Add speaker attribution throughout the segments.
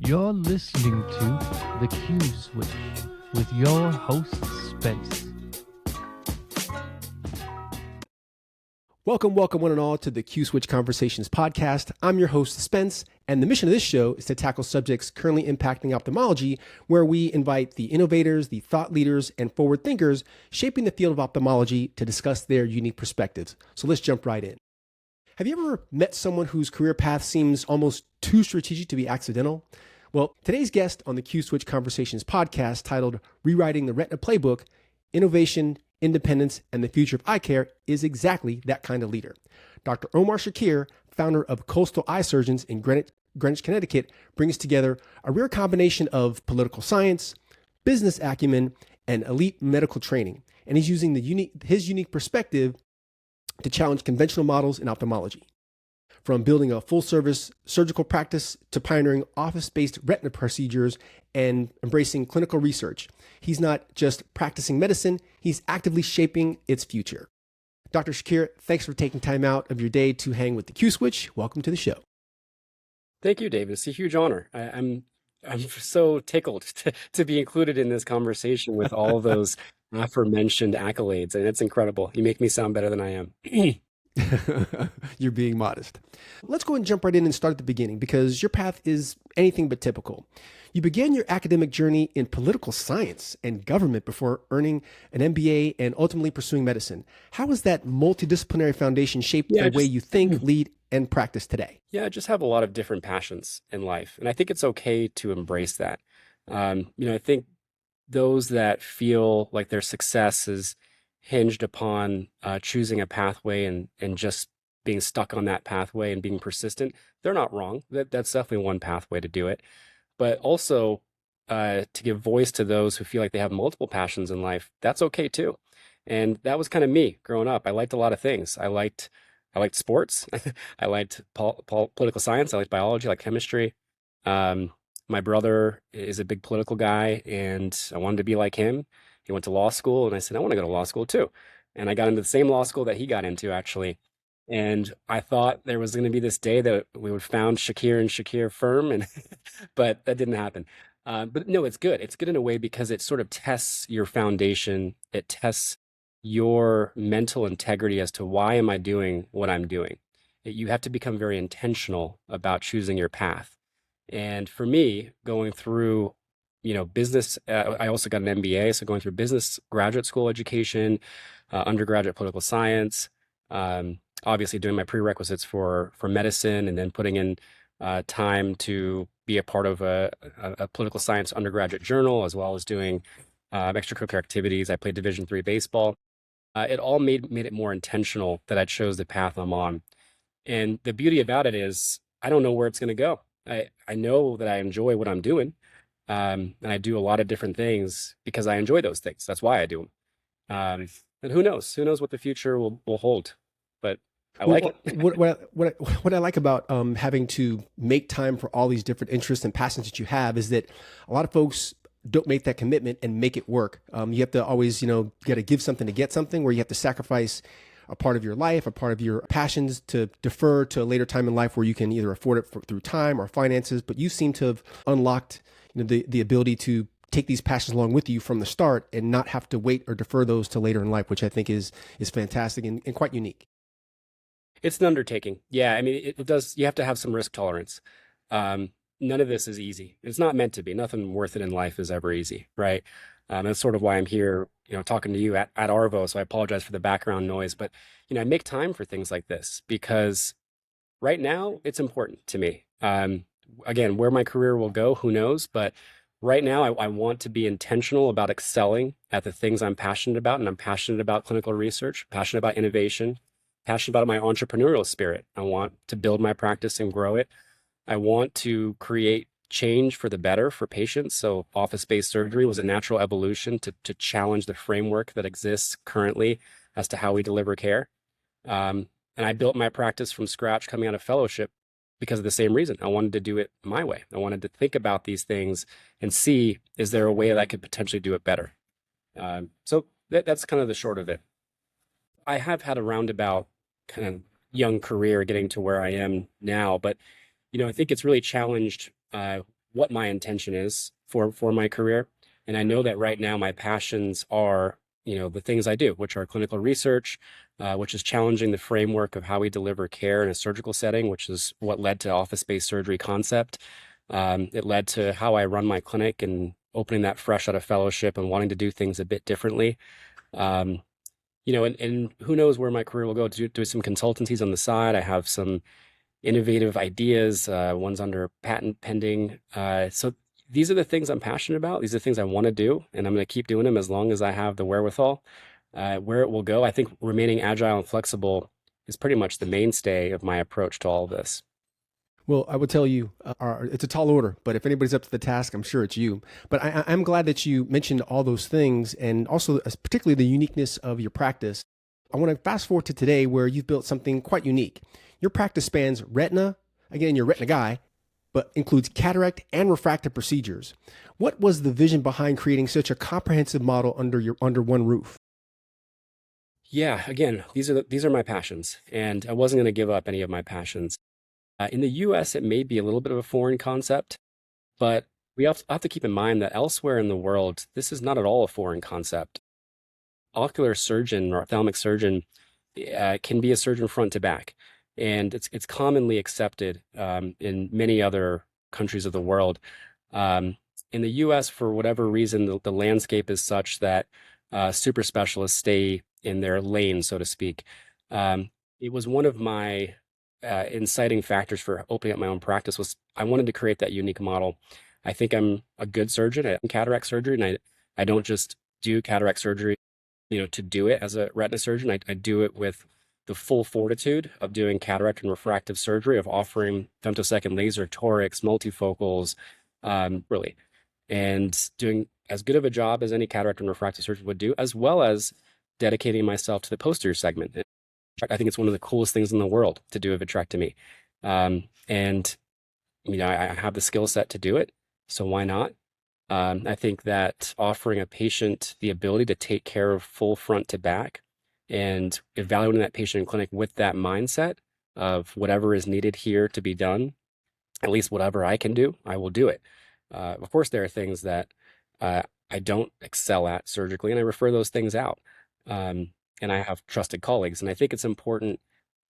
Speaker 1: You're listening to The Q Switch with your host, Spence.
Speaker 2: Welcome, one and all, to the Q Switch Conversations podcast. I'm your host, Spence, and the mission of this show is to tackle subjects currently impacting ophthalmology, where we invite the innovators, the thought leaders, and forward thinkers shaping the field of ophthalmology to discuss their unique perspectives. So let's jump right in. Have you ever met someone whose career path seems almost too strategic to be accidental? Well, today's guest on the Q Switch Conversations podcast, titled Rewriting the Retina Playbook, Innovation, Independence, and the Future of Eye Care, is exactly that kind of leader. Dr. Omar Shakir, founder of Coastal Eye Surgeons in Greenwich, Connecticut, brings together a rare combination of political science, business acumen, and elite medical training. And he's using his unique perspective to challenge conventional models in ophthalmology. From building a full-service surgical practice to pioneering office-based retina procedures and embracing clinical research, he's not just practicing medicine, he's actively shaping its future. Dr. Shakir, thanks for taking time out of your day to hang with the Q Switch. Welcome to the show.
Speaker 3: Thank you, David. It's a huge honor. I'm so tickled to be included in this conversation with all those aforementioned accolades, and it's incredible. You make me sound better than I am.
Speaker 2: You're being modest. Let's go and jump right in and start at the beginning, because your path is anything but typical. You began your academic journey in political science and government before earning an MBA and ultimately pursuing medicine. How has that multidisciplinary foundation shaped the way you think, lead, and practice today?
Speaker 3: Yeah, I just have a lot of different passions in life, and I think it's okay to embrace that. I think those that feel like their success is hinged upon choosing a pathway and just being stuck on that pathway and being persistent, they're not wrong. That's definitely one pathway to do it. But also to give voice to those who feel like they have multiple passions in life, that's okay too. And that was kind of me growing up. I liked a lot of things. I liked sports. I liked political science. I liked biology. I liked chemistry. My brother is a big political guy, and I wanted to be like him. He went to law school, and I said, I want to go to law school too. And I got into the same law school that he got into, actually. And I thought there was going to be this day that we would found Shakir and Shakir firm, but that didn't happen. But no, it's good. It's good in a way because it sort of tests your foundation. It tests your mental integrity as to why am I doing what I'm doing. You have to become very intentional about choosing your path. And for me, going through business, I also got an MBA, so going through business graduate school education, undergraduate political science, obviously doing my prerequisites for medicine, and then putting in time to be a part of a political science undergraduate journal, as well as doing extracurricular activities. I played Division III baseball. It all made it more intentional that I chose the path I'm on. And the beauty about it is I don't know where it's going to go. I know that I enjoy what I'm doing. And I do a lot of different things because I enjoy those things. That's why I do them. And who knows? Who knows what the future will hold? But I like it.
Speaker 2: What I like about having to make time for all these different interests and passions that you have is that a lot of folks don't make that commitment and make it work. You have to always, got to give something to get something, where you have to sacrifice a part of your life, a part of your passions, to defer to a later time in life where you can either afford it through time or finances. But you seem to have unlocked the ability to take these passions along with you from the start and not have to wait or defer those to later in life, which I think is fantastic and quite unique.
Speaker 3: It's an undertaking. Yeah, I mean, it does. You have to have some risk tolerance. None of this is easy. It's not meant to be. Nothing worth it in life is ever easy, right? That's sort of why I'm here, talking to you at Arvo. So I apologize for the background noise, but I make time for things like this because right now it's important to me. Again, where my career will go, who knows? But right now, I want to be intentional about excelling at the things I'm passionate about, and I'm passionate about clinical research, passionate about innovation, passionate about my entrepreneurial spirit. I want to build my practice and grow it. I want to create change for the better for patients. So office-based surgery was a natural evolution to challenge the framework that exists currently as to how we deliver care. And I built my practice from scratch coming out of fellowship because of the same reason. I wanted to do it my way. I wanted to think about these things and see, is there a way that I could potentially do it better? So that's kind of the short of it. I have had a roundabout kind of young career getting to where I am now, but I think it's really challenged what my intention is for my career. And I know that right now my passions are, the things I do, which are clinical research, which is challenging the framework of how we deliver care in a surgical setting, which is what led to office-based surgery concept. It led to how I run my clinic and opening that fresh out of fellowship and wanting to do things a bit differently. Um, and who knows where my career will go. Do some consultancies on the side. I have some innovative ideas. One's under patent pending. So these are the things I'm passionate about. These are the things I want to do, and I'm going to keep doing them as long as I have the wherewithal. Where it will go, I think remaining agile and flexible is pretty much the mainstay of my approach to all of this.
Speaker 2: Well, I would tell you, it's a tall order, but if anybody's up to the task, I'm sure it's you. But I'm glad that you mentioned all those things and also particularly the uniqueness of your practice. I want to fast forward to today where you've built something quite unique. Your practice spans retina, again, you're a retina guy, but includes cataract and refractive procedures. What was the vision behind creating such a comprehensive model under one roof?
Speaker 3: Yeah, again, these are my passions, and I wasn't going to give up any of my passions. In the US, it may be a little bit of a foreign concept, but we have to keep in mind that elsewhere in the world, this is not at all a foreign concept. Ocular surgeon or ophthalmic surgeon can be a surgeon front to back, and it's commonly accepted in many other countries of the world. In the U.S., for whatever reason, the landscape is such that super specialists stay in their lane, so to speak. It was one of my inciting factors for opening up my own practice was I wanted to create that unique model. I think I'm a good surgeon at cataract surgery, and I don't just do cataract surgery, to do it as a retina surgeon. I do it with the full fortitude of doing cataract and refractive surgery, of offering femtosecond laser, torics, multifocals, really, and doing as good of a job as any cataract and refractive surgeon would do, as well as dedicating myself to the posterior segment. I think it's one of the coolest things in the world to do a vitrectomy. And I have the skill set to do it, so why not? I think that offering a patient the ability to take care of full front to back and evaluating that patient in clinic with that mindset of whatever is needed here to be done, at least whatever I can do, I will do it. Of course, there are things that I don't excel at surgically, and I refer those things out. And I have trusted colleagues, and I think it's important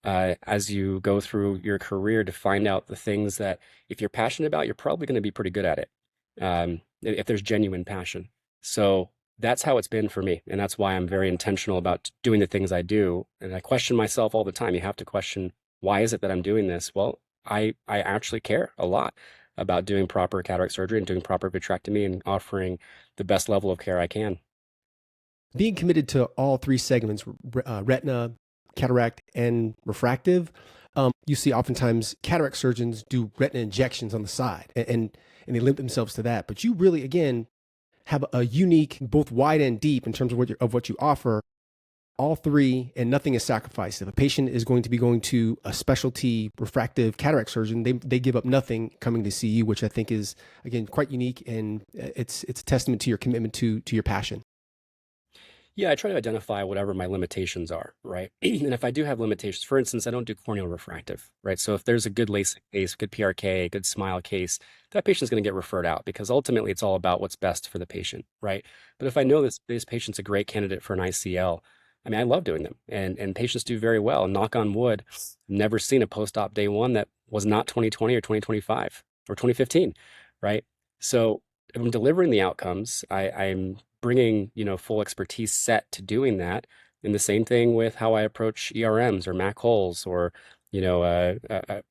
Speaker 3: as you go through your career to find out the things that if you're passionate about, you're probably going to be pretty good at it. If there's genuine passion. So that's how it's been for me. And that's why I'm very intentional about doing the things I do. And I question myself all the time. You have to question, why is it that I'm doing this? Well, I actually care a lot about doing proper cataract surgery and doing proper vitrectomy and offering the best level of care I can.
Speaker 2: Being committed to all three segments, retina, cataract, and refractive, you see oftentimes cataract surgeons do retina injections on the side and they limit themselves to that. But you really, again, have a unique, both wide and deep in terms of what you offer, all three, and nothing is sacrificed. If a patient is going to be going to a specialty refractive cataract surgeon, they give up nothing coming to see you, which I think is, again, quite unique. And it's a testament to your commitment to your passion.
Speaker 3: Yeah, I try to identify whatever my limitations are, right? And if I do have limitations, for instance, I don't do corneal refractive, right? So if there's a good LASIK case, good PRK, good SMILE case, that patient's going to get referred out because ultimately it's all about what's best for the patient, right? But if I know this patient's a great candidate for an ICL, I mean, I love doing them, and patients do very well. Knock on wood, never seen a post-op day one that was not 2020 or 2025 or 2015, right? So if I'm delivering the outcomes, I'm bringing, full expertise set to doing that. And the same thing with how I approach ERMs or MAC holes or, a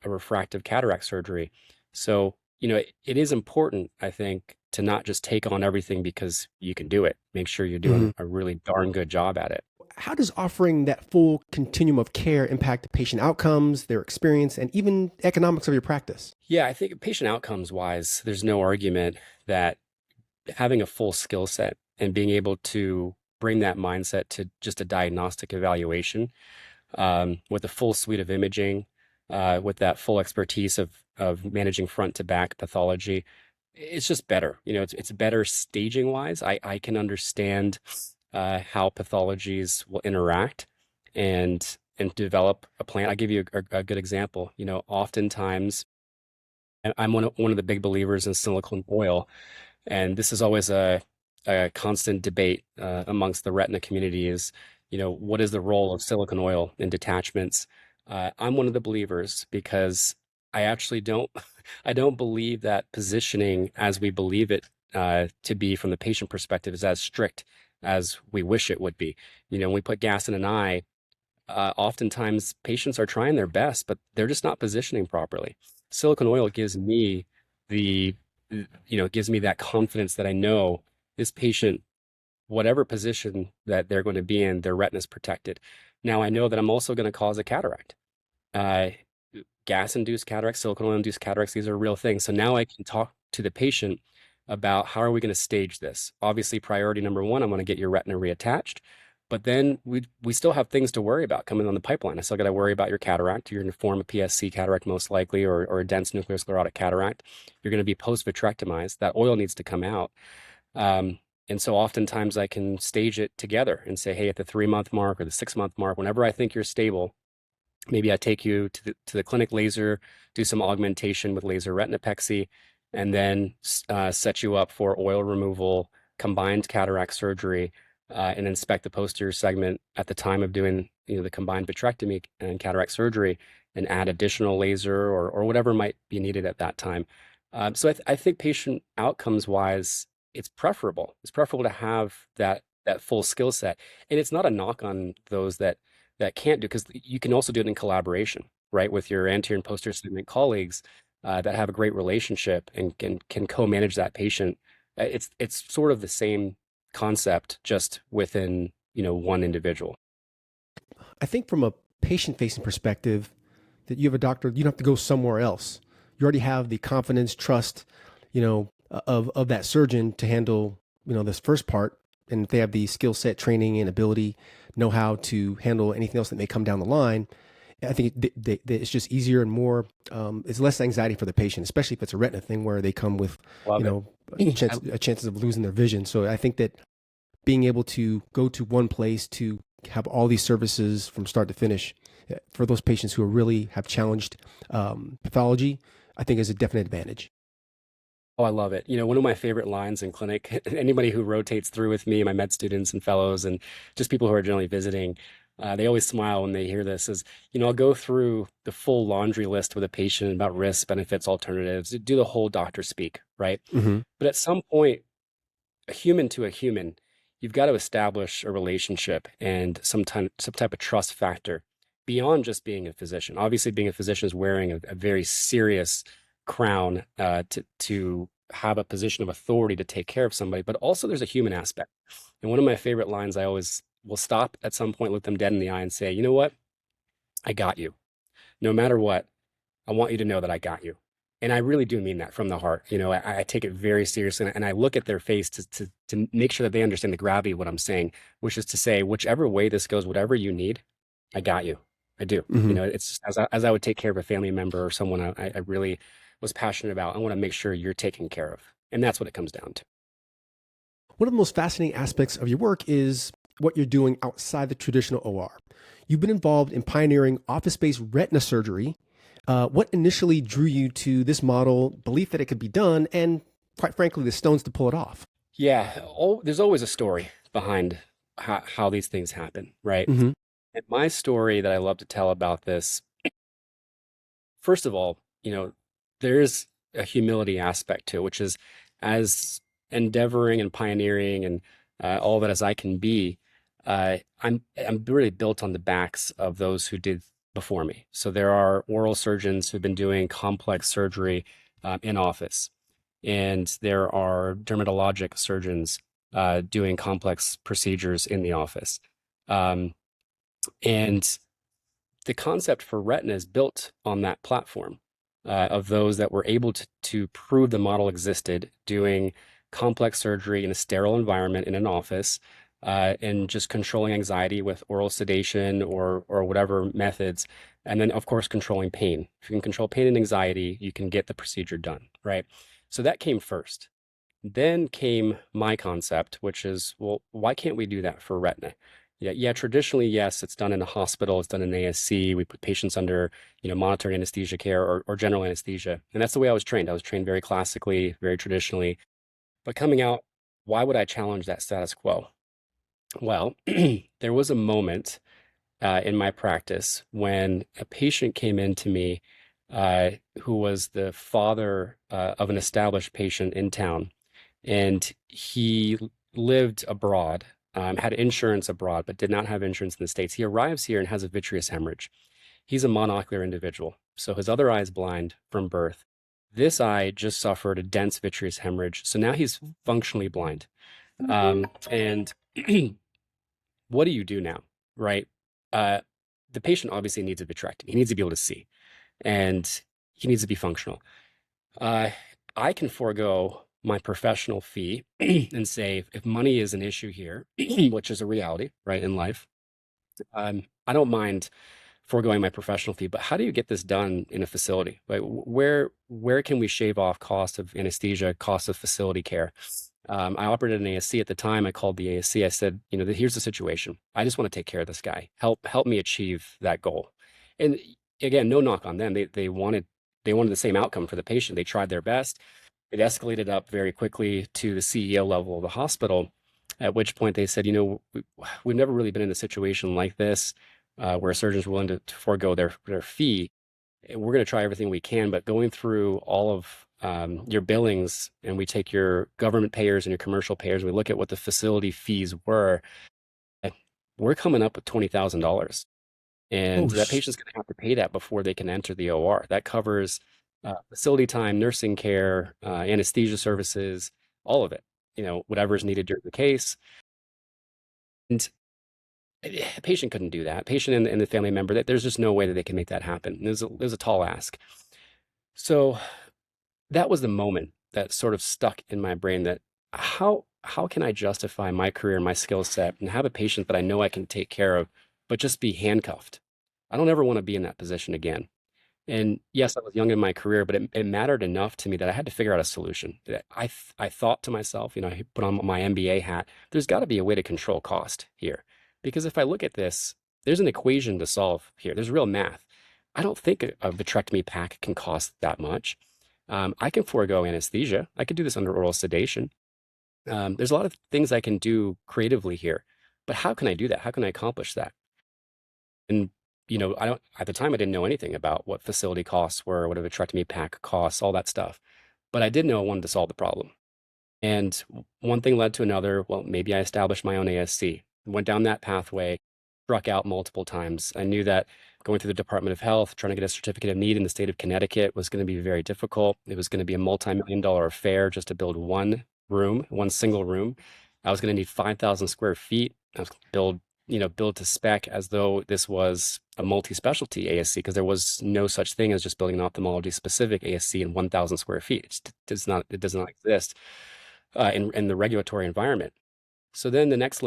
Speaker 3: refractive cataract surgery. So, it is important, I think, to not just take on everything because you can do it. Make sure you're doing a really darn good job at it.
Speaker 2: How does offering that full continuum of care impact the patient outcomes, their experience, and even economics of your practice?
Speaker 3: Yeah, I think patient outcomes wise, there's no argument that having a full skill set and being able to bring that mindset to just a diagnostic evaluation with a full suite of imaging, with that full expertise of managing front to back pathology, it's just better. It's better staging wise. I can understand how pathologies will interact and develop a plan. I'll give you a good example. Oftentimes And I'm one of the big believers in silicone oil. And this is always a constant debate amongst the retina community is, what is the role of silicone oil in detachments? I'm one of the believers because I actually don't, I don't believe that positioning as we believe it to be from the patient perspective is as strict as we wish it would be. When we put gas in an eye, oftentimes patients are trying their best, but they're just not positioning properly. Silicone oil gives me the, gives me that confidence that I know this patient, whatever position that they're going to be in, their retina is protected. Now I know that I'm also going to cause a cataract. Uh, Gas-induced cataracts, silicone oil-induced cataracts, these are real things. So now I can talk to the patient about how are we going to stage this. Obviously, priority number one, I'm going to get your retina reattached. But then we still have things to worry about coming on the pipeline. I still got to worry about your cataract. You're going to form a PSC cataract most likely, or a dense nuclear sclerotic cataract. You're going to be post-vitrectomized. That oil needs to come out. And so oftentimes I can stage it together and say, hey, at the 3-month mark or the 6-month mark, whenever I think you're stable, maybe I take you to the clinic laser, do some augmentation with laser retinopexy, and then set you up for oil removal, combined cataract surgery, and inspect the posterior segment at the time of doing the combined vitrectomy and cataract surgery, and add additional laser or whatever might be needed at that time. So I think patient outcomes wise, it's preferable. It's preferable to have that full skill set, and it's not a knock on those that can't do, because you can also do it in collaboration, right, with your anterior and posterior segment colleagues that have a great relationship and can co-manage that patient. It's sort of the same concept, just within one individual.
Speaker 2: I think from a patient facing perspective, that you have a doctor, you don't have to go somewhere else. You already have the confidence, trust, of that surgeon to handle, this first part. And if they have the skill set, training, and ability, know how to handle anything else that may come down the line, I think it's just easier and more. It's less anxiety for the patient, especially if it's a retina thing where they come with,
Speaker 3: Love
Speaker 2: chances of losing their vision. So I think that being able to go to one place to have all these services from start to finish for those patients who really have challenged pathology, I think is a definite advantage.
Speaker 3: Oh, I love it. One of my favorite lines in clinic, anybody who rotates through with me, my med students and fellows, and just people who are generally visiting, they always smile when they hear this is, I'll go through the full laundry list with a patient about risks, benefits, alternatives, do the whole doctor speak, right?
Speaker 2: Mm-hmm.
Speaker 3: But at some point, a human to a human, you've got to establish a relationship and some type of trust factor beyond just being a physician. Obviously, being a physician is wearing a very serious crown to have a position of authority to take care of somebody, but also there's a human aspect. And one of my favorite lines, I always will stop at some point, look them dead in the eye and say, you know what? I got you. No matter what, I want you to know that I got you. And I really do mean that from the heart. I take it very seriously, and I look at their face to make sure that they understand the gravity of what I'm saying, which is to say, whichever way this goes, whatever you need, I got you. I do.
Speaker 2: Mm-hmm.
Speaker 3: It's as I would take care of a family member or someone I really was passionate about. I want to make sure you're taken care of. And that's what it comes down to.
Speaker 2: One of the most fascinating aspects of your work is what you're doing outside the traditional OR. You've been involved in pioneering office-based retina surgery. What initially drew you to this model, belief that it could be done, and quite frankly, the stones to pull it off?
Speaker 3: Yeah. There's always a story behind how these things happen, right?
Speaker 2: Mm-hmm.
Speaker 3: And my story that I love to tell about this, first of all, there's a humility aspect to it, which is as endeavoring and pioneering and all that as I can be. I'm really built on the backs of those who did before me. So there are oral surgeons who've been doing complex surgery in office, and there are dermatologic surgeons doing complex procedures in the office. Um, and the concept for retina is built on that platform of those that were able to prove the model existed, doing complex surgery in a sterile environment in an office, and just controlling anxiety with oral sedation or whatever methods. And then, of course, controlling pain. If you can control pain and anxiety, you can get the procedure done, right? So that came first. Then came my concept, which is, well, why can't we do that for retina? Yeah. Traditionally, yes, it's done in a hospital. It's done in ASC. We put patients under, monitoring anesthesia care or general anesthesia. And that's the way I was trained. I was trained very classically, very traditionally. But coming out, why would I challenge that status quo? Well, there was a moment in my practice when a patient came in to me who was the father of an established patient in town. And he lived abroad, had insurance abroad, but did not have insurance in the States. He arrives here and has a vitreous hemorrhage. He's a monocular individual, so his other eye is blind from birth. This eye just suffered a dense vitreous hemorrhage, so now he's functionally blind. And what do you do now, right? Uh, the patient obviously needs a vitrectomy. He needs to be able to see, and he needs to be functional. Uh, I can forego my professional fee and say if money is an issue here, which is a reality, right, in life, I don't mind foregoing my professional fee. But how do you get this done in a facility? Like where can we shave off cost of anesthesia, cost of facility care? I operated an ASC at the time. I called the ASC. I said, here's the situation. I just want to take care of this guy. Help me achieve that goal. And again, no knock on them. They wanted the same outcome for the patient. They tried their best. It escalated up very quickly to the CEO level of the hospital, at which point they said, we've never really been in a situation like this where a surgeon's willing to forego their fee. We're going to try everything we can, but going through all of your billings, and we take your government payers and your commercial payers, we look at what the facility fees were, we're coming up with $20,000. And
Speaker 2: Oh,
Speaker 3: that patient's going to have to pay that before they can enter the OR. That covers facility time, nursing care, anesthesia services, all of it, whatever is needed during the case. And a patient couldn't do that. Patient and the family member, that there's just no way that they can make that happen. There's a tall ask. So that was the moment that sort of stuck in my brain that how can I justify my career and my skill set and have a patient that I know I can take care of, but just be handcuffed? I don't ever want to be in that position again. And yes, I was young in my career, but it mattered enough to me that I had to figure out a solution. That I thought to myself, I put on my MBA hat, there's got to be a way to control cost here. Because if I look at this, there's an equation to solve here. There's real math. I don't think a vitrectomy pack can cost that much. I can forego anesthesia. I could do this under oral sedation. There's a lot of things I can do creatively here, but how can I do that? How can I accomplish that? And I don't at the time I didn't know anything about what facility costs were, what a vitrectomy pack costs, all that stuff. But I did know I wanted to solve the problem. And one thing led to another. Well, maybe I established my own ASC. Went down that pathway, struck out multiple times. I knew that going through the Department of Health, trying to get a certificate of need in the state of Connecticut was going to be very difficult. It was going to be a multi-million-dollar affair just to build one single room. I was going to need 5,000 square feet. I was going to build to spec as though this was a multi-specialty ASC, because there was no such thing as just building an ophthalmology specific ASC in 1,000 square feet. It does not exist in the regulatory environment. So then the next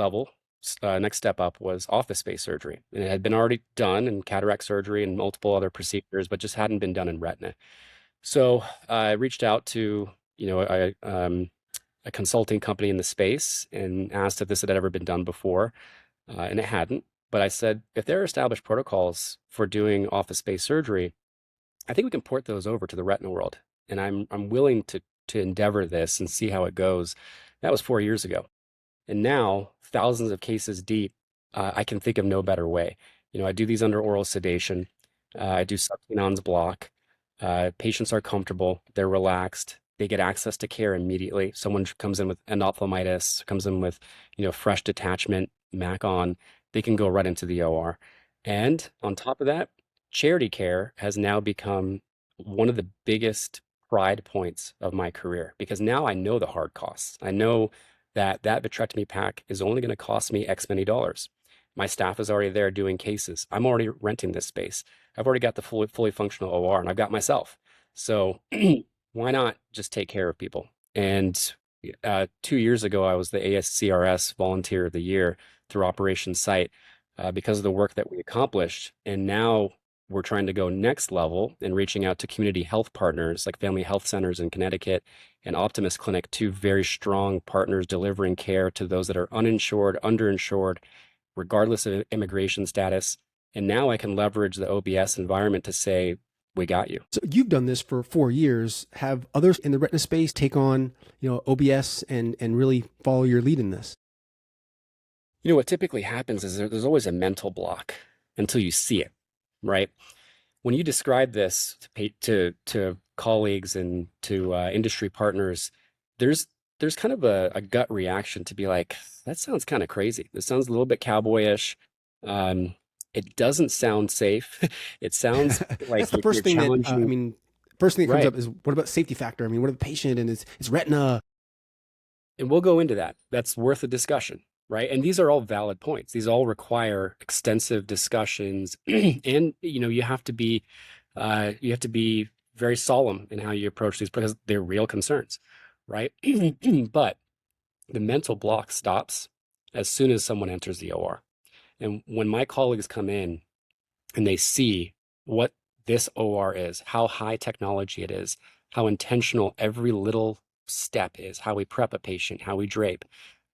Speaker 3: step up was office space surgery. And it had been already done in cataract surgery and multiple other procedures, but just hadn't been done in retina. So I reached out to, a consulting company in the space and asked if this had ever been done before. And it hadn't. But I said, if there are established protocols for doing office space surgery, I think we can port those over to the retina world. And I'm willing to endeavor this and see how it goes. That was 4 years ago. And now, thousands of cases deep, I can think of no better way. I do these under oral sedation. I do subtenons block. Patients are comfortable. They're relaxed. They get access to care immediately. Someone comes in with endophthalmitis, comes in with, fresh detachment, MAC on, they can go right into the OR. And on top of that, charity care has now become one of the biggest pride points of my career, because now I know the hard costs. I know that vitrectomy pack is only going to cost me X many dollars. My staff is already there doing cases. I'm already renting this space. I've already got the fully functional OR, and I've got myself. So why not just take care of people? And 2 years ago, I was the ASCRS Volunteer of the Year through Operation Sight because of the work that we accomplished. And now we're trying to go next level and reaching out to community health partners like Family Health Centers in Connecticut and Optimus Clinic, two very strong partners delivering care to those that are uninsured, underinsured, regardless of immigration status. And now I can leverage the OBS environment to say, we got you.
Speaker 2: So you've done this for 4 years. Have others in the retina space take on, OBS and really follow your lead in this?
Speaker 3: What typically happens is there's always a mental block until you see it, right? When you describe this to colleagues and to industry partners, there's kind of a gut reaction to be like, that sounds kind of crazy. This sounds a little bit cowboyish. It doesn't sound safe. It sounds like
Speaker 2: That's the
Speaker 3: you're
Speaker 2: first thing that,
Speaker 3: challenging.
Speaker 2: first thing that comes
Speaker 3: Right.
Speaker 2: up is, what about safety factor? What about the patient and it's retina?
Speaker 3: And we'll go into that. That's worth a discussion, right? And these are all valid points. These all require extensive discussions, and you have to be very solemn in how you approach these because they're real concerns, right? But the mental block stops as soon as someone enters the OR. And when my colleagues come in and they see what this OR is, how high technology it is, how intentional every little step is, how we prep a patient, how we drape,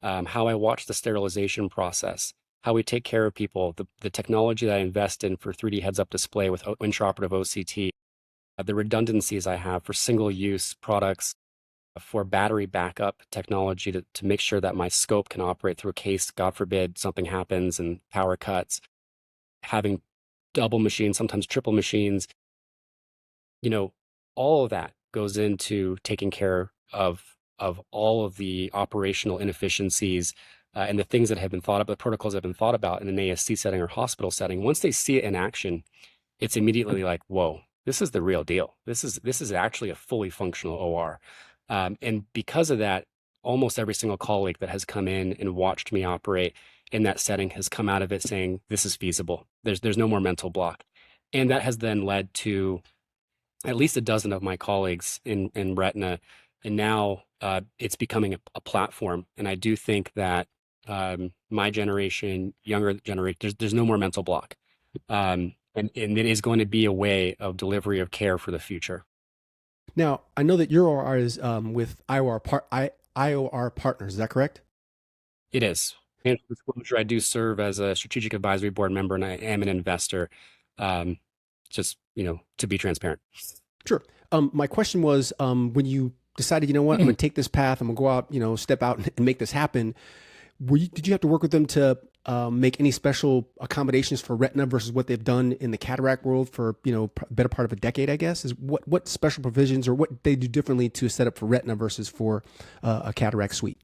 Speaker 3: how I watch the sterilization process, how we take care of people, the technology that I invest in for 3D heads-up display with intraoperative OCT, the redundancies I have for single-use products, for battery backup technology to make sure that my scope can operate through a case, God forbid something happens and power cuts, having double machines, sometimes triple machines, all of that goes into taking care of all of the operational inefficiencies and the things that have been thought about, the protocols that have been thought about in an ASC setting or hospital setting. Once they see it in action, it's immediately like, whoa, this is the real deal. This is actually a fully functional OR. And because of that, almost every single colleague that has come in and watched me operate in that setting has come out of it saying, this is feasible. There's no more mental block. And that has then led to at least a dozen of my colleagues in Retina. And now it's becoming a platform. And I do think that my generation, younger generation, there's no more mental block. And it is going to be a way of delivery of care for the future.
Speaker 2: Now, I know that your OR is with IOR Partners. Is that correct?
Speaker 3: It is. And disclosure, I do serve as a strategic advisory board member, and I am an investor. Just to be transparent.
Speaker 2: Sure. My question was, when you decided, I'm going to take this path, I'm going to go out, step out and make this happen. Did you have to work with them to make any special accommodations for retina versus what they've done in the cataract world for, better part of a decade, I guess? Is what special provisions or what they do differently to set up for retina versus for a cataract suite?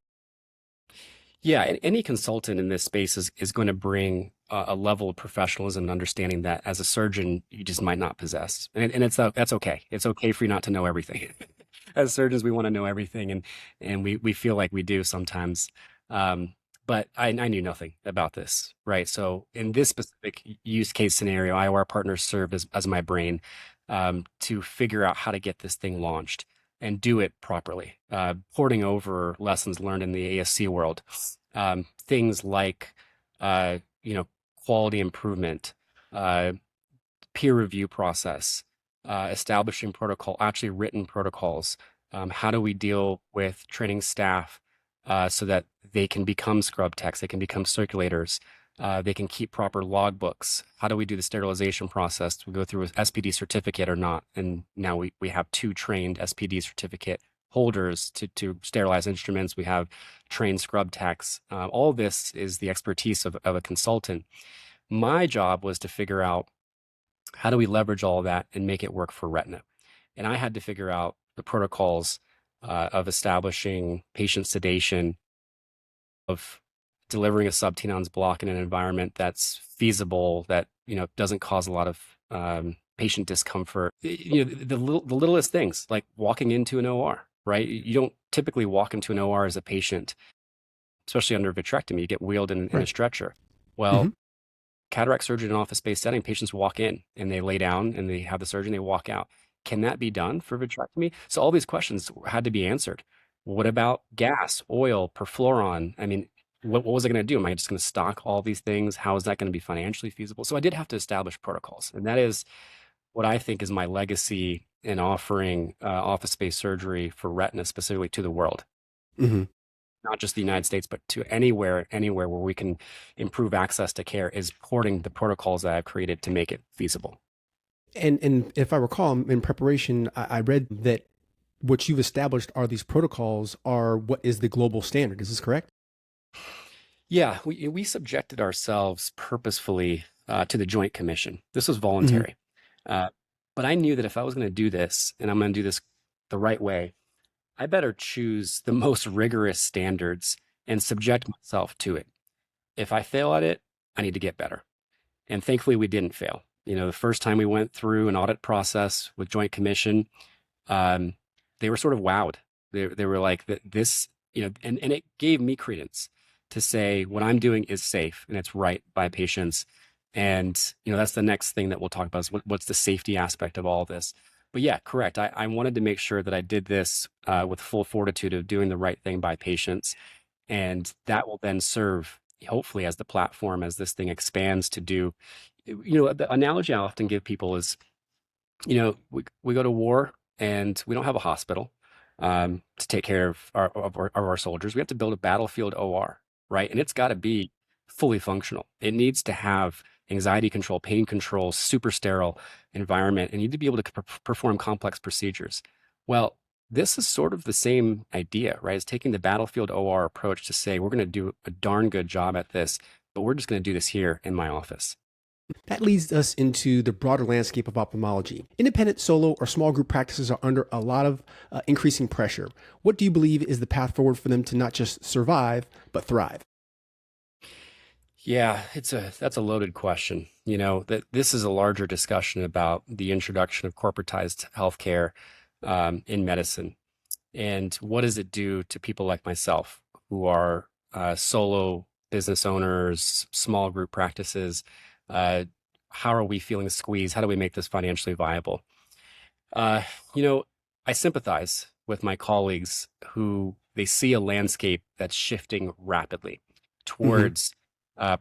Speaker 3: Yeah, and any consultant in this space is going to bring a level of professionalism and understanding that as a surgeon, you just might not possess. And that's okay. It's okay for you not to know everything. As surgeons, we want to know everything, and we feel like we do sometimes. But I knew nothing about this, right? So in this specific use case scenario, IOR partners served as my brain to figure out how to get this thing launched and do it properly, porting over lessons learned in the ASC world, things like quality improvement, peer review process, establishing protocol, actually written protocols. How do we deal with training staff so that they can become scrub techs, they can become circulators, they can keep proper logbooks? How do we do the sterilization process? Do we go through an SPD certificate or not? And now we have 2 trained SPD certificate holders to sterilize instruments. We have trained scrub techs. All this is the expertise of a consultant. My job was to figure out how do we leverage all of that and make it work for retina. And I had to figure out the protocols of establishing patient sedation, of delivering a sub-Tenon's block in an environment that's feasible, that doesn't cause a lot of patient discomfort. The littlest things, like walking into an OR, right? You don't typically walk into an OR as a patient, especially under vitrectomy. You get wheeled in a stretcher. Well, cataract surgery in an office-based setting, patients walk in and they lay down and they have the surgery and they walk out. Can that be done for vitrectomy? So all these questions had to be answered. What about gas, oil, perfluoron? I mean, what was I going to do? Am I just going to stock all these things? How is that going to be financially feasible? So I did have to establish protocols. And that is what I think is my legacy in offering office-based surgery for retina specifically to the world.
Speaker 2: Mm-hmm.
Speaker 3: not just the United States, but to anywhere where we can improve access to care, is porting the protocols that I've created to make it feasible.
Speaker 2: And if I recall in preparation, I read that what you've established are these protocols are what is the global standard. Is this correct?
Speaker 3: Yeah, we subjected ourselves purposefully to the Joint Commission. This was
Speaker 2: Hmm.
Speaker 3: voluntary. Uh, but I knew that if I was going to do this, and I'm going to do this the right way, I better choose the most rigorous standards and subject myself to it. If I fail at it, I need to get better. And thankfully, we didn't fail. The first time we went through an audit process with Joint Commission, um, they were sort of wowed. They were like, this, and it gave me credence to say what I'm doing is safe and it's right by patients. And, that's the next thing that we'll talk about is what's the safety aspect of all of this. But yeah, correct. I wanted to make sure that I did this with full fortitude of doing the right thing by patients. And that will then serve, hopefully, as the platform as this thing expands to do. The analogy I often give people is, we go to war and we don't have a hospital to take care of our soldiers. We have to build a battlefield OR, right? And it's got to be fully functional. It needs to have anxiety control, pain control, super sterile environment, and you need to be able to perform complex procedures. Well, this is sort of the same idea, right? It's taking the battlefield OR approach to say, we're going to do a darn good job at this, but we're just going to do this here in my office.
Speaker 2: That leads us into the broader landscape of ophthalmology. Independent, solo, or small group practices are under a lot of increasing pressure. What do you believe is the path forward for them to not just survive, but thrive?
Speaker 3: Yeah, that's a loaded question. That this is a larger discussion about the introduction of corporatized healthcare in medicine, and what does it do to people like myself who are solo business owners, small group practices? Uh, how are we feeling squeezed? How do we make this financially viable? Uh, you know, I sympathize with my colleagues who they see a landscape that's shifting rapidly
Speaker 2: Hmm.
Speaker 3: towards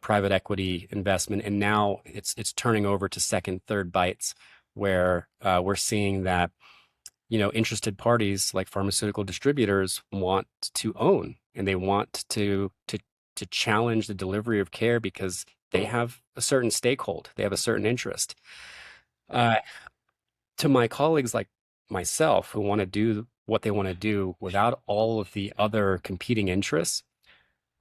Speaker 3: private equity investment, and now it's turning over to second, third bites, where we're seeing that interested parties like pharmaceutical distributors want to own, and they want to challenge the delivery of care because they have a certain stakehold, they have a certain interest. Uh, to my colleagues like myself who want to do what they want to do without all of the other competing interests,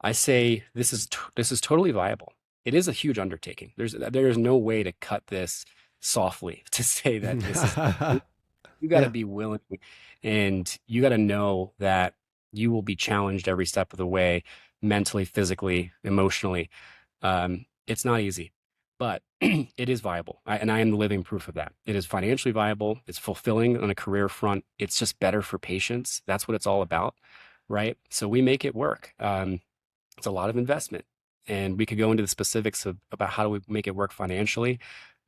Speaker 3: I say this is totally viable. It is a huge undertaking. There's no way to cut this softly to say that this is you got to
Speaker 2: Yeah.
Speaker 3: be willing and you got to know that you will be challenged every step of the way, mentally, physically, emotionally. It's not easy, but it is viable. And I am the living proof of that. It is financially viable. It's fulfilling on a career front. It's just better for patients. That's what it's all about, right? So we make it work. It's a lot of investment, and we could go into the specifics about how do we make it work financially.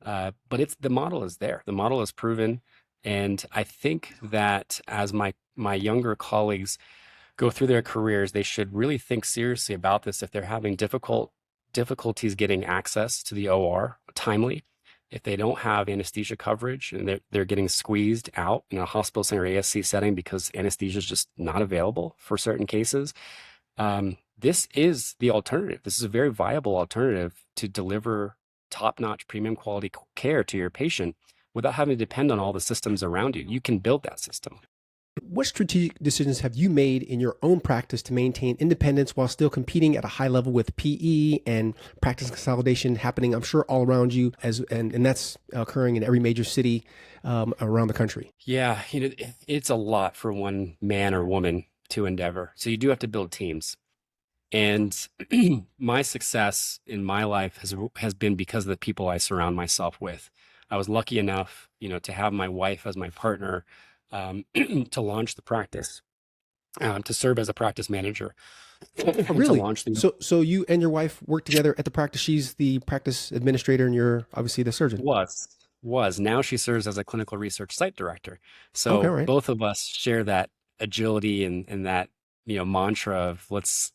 Speaker 3: But the model is there. The model is proven, and I think that as my younger colleagues go through their careers, they should really think seriously about this if they're having difficulties getting access to the OR timely. If they don't have anesthesia coverage and they're getting squeezed out in a hospital center ASC setting because anesthesia is just not available for certain cases, this is the alternative. This is a very viable alternative to deliver top-notch premium quality care to your patient without having to depend on all the systems around you. You can build that system.
Speaker 2: What strategic decisions have you made in your own practice to maintain independence while still competing at a high level with PE and practice consolidation happening, I'm sure, all around you, and that's occurring in every major city around the country?
Speaker 3: Yeah, it's a lot for one man or woman to endeavor. So you do have to build teams. And my success in my life has been because of the people I surround myself with. I was lucky enough, to have my wife as my partner, to launch the practice, to serve as a practice manager,
Speaker 2: Oh,
Speaker 3: and to
Speaker 2: really?
Speaker 3: launch the
Speaker 2: So you and your wife work together at the practice. She's the practice administrator, and you're obviously the surgeon.
Speaker 3: was was now she serves as a clinical research site director.
Speaker 2: Okay, all
Speaker 3: So
Speaker 2: right.
Speaker 3: both of us share that agility and that mantra of let's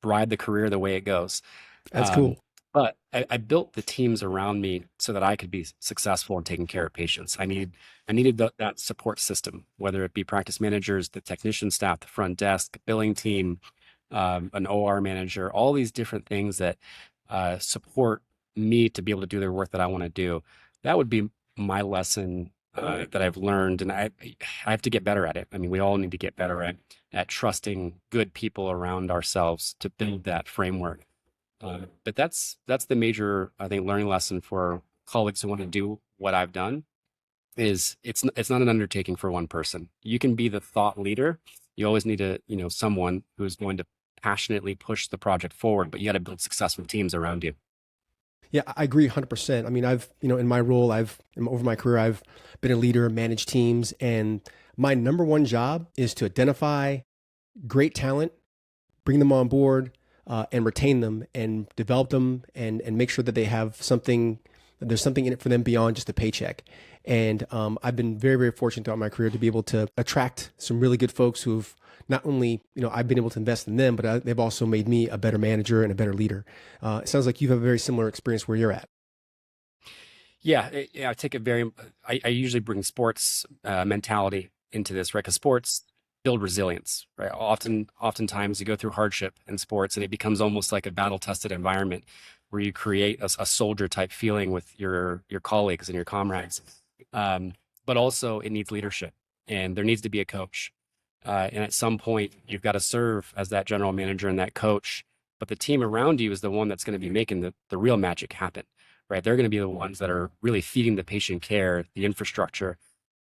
Speaker 3: ride the career the way it goes.
Speaker 2: That's
Speaker 3: Um,
Speaker 2: cool.
Speaker 3: but I built the teams around me so that I could be successful in taking care of patients. I needed that support system, whether it be practice managers, the technician staff, the front desk, billing team, an OR manager, all these different things that support me to be able to do the work that I want to do. That would be my lesson that I've learned, and I have to get better at it. I mean, we all need to get better at trusting good people around ourselves to build that framework. But that's the major, I think, learning lesson for colleagues who want to do what I've done is it's not an undertaking for one person. You can be the thought leader. You always need someone who's going to passionately push the project forward, but you got to build successful teams around you.
Speaker 2: Yeah, I agree 100%. I mean, in my role, over my career, I've been a leader, managed teams, and my number one job is to identify great talent, bring them on board, and retain them and develop them and make sure that they have something, there's something in it for them beyond just a paycheck. And I've been very, very fortunate throughout my career to be able to attract some really good folks who've not only, I've been able to invest in them, but they've also made me a better manager and a better leader. It sounds like you have a very similar experience where you're at.
Speaker 3: Yeah, I take I usually bring sports mentality into this, right? Because sports build resilience, right? Oftentimes you go through hardship in sports and it becomes almost like a battle-tested environment where you create a soldier type feeling with your colleagues and your comrades. But also it needs leadership and there needs to be a coach. And at some point you've got to serve as that general manager and that coach, but the team around you is the one that's going to be making the real magic happen, right? They're going to be the ones that are really feeding the patient care, the infrastructure.